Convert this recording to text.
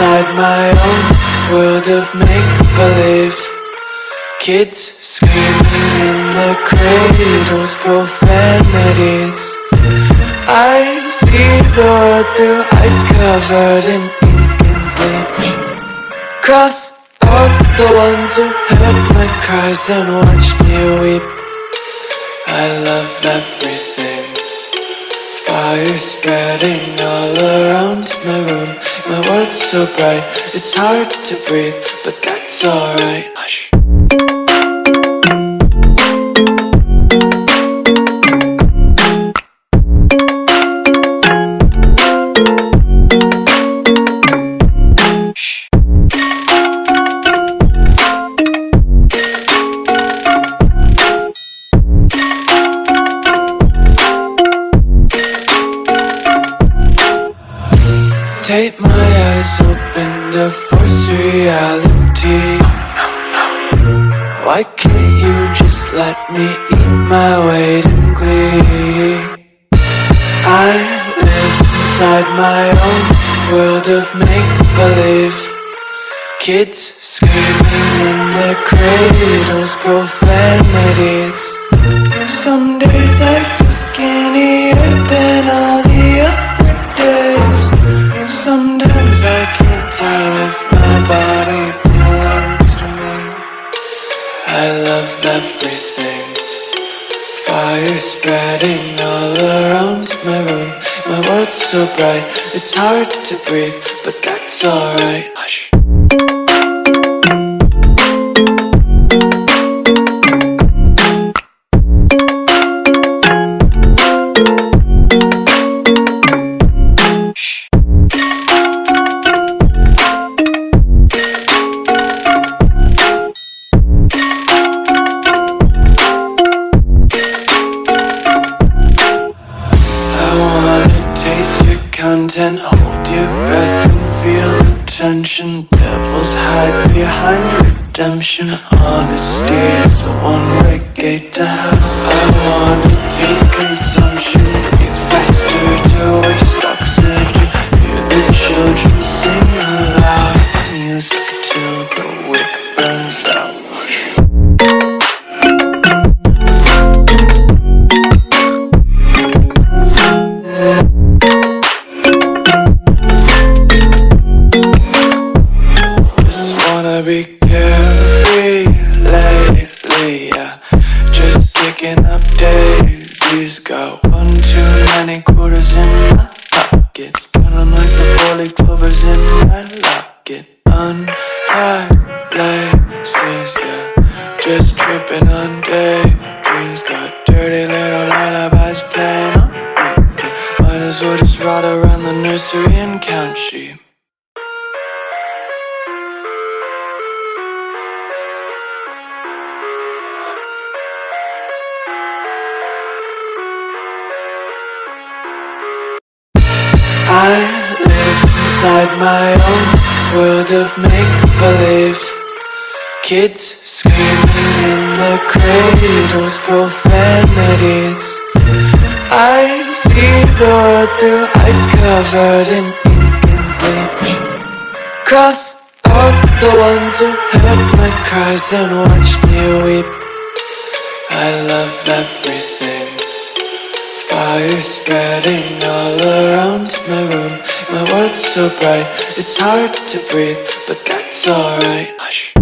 inside my own world of make-believe. Kids screaming in the cradles, profanities. I see the world through ice covered in ink and bleach. Cross out the ones who heard my cries and watched me weep. I love everything. Fire spreading all around my room. My world's so bright, it's hard to breathe, but that's alright. Hush. Tape my eyes open to force reality. Why can't you just let me eat my weight in glee? I live inside my own world of make-believe. Kids screaming in their cradles, profanities. Some days I feel skinnier than all the other days. Sometimes I can't tell if my body belongs to me. I love everything. Fire spreading all around my room. My world's so bright, it's hard to breathe, but that's alright. Hush. Content, hold your breath and feel the tension. Devils hide behind redemption. Honesty is a one-way gate to hell. I wanna taste consumption. Breathe faster to waste oxygen. Hear the children sing aloud. It's music till the wick burns out. Be carefree lately, yeah. Just picking up daisies. Got one too many quarters in my pockets. Counting like the 4-leaf clovers in my locket. Untied laces, yeah. Just tripping on daydreams. Got dirty little lullabies playing on repeat. Might as well just ride around the nursery and count sheep. I live inside my own world of make-believe. Kids screaming in the cradles, profanities. I see the world through ice covered in ink and bleach. Cross out the ones who heard my cries and watched me weep. I love everything. Fire spreading all around my room. My world's so bright, it's hard to breathe, but that's alright. Hush.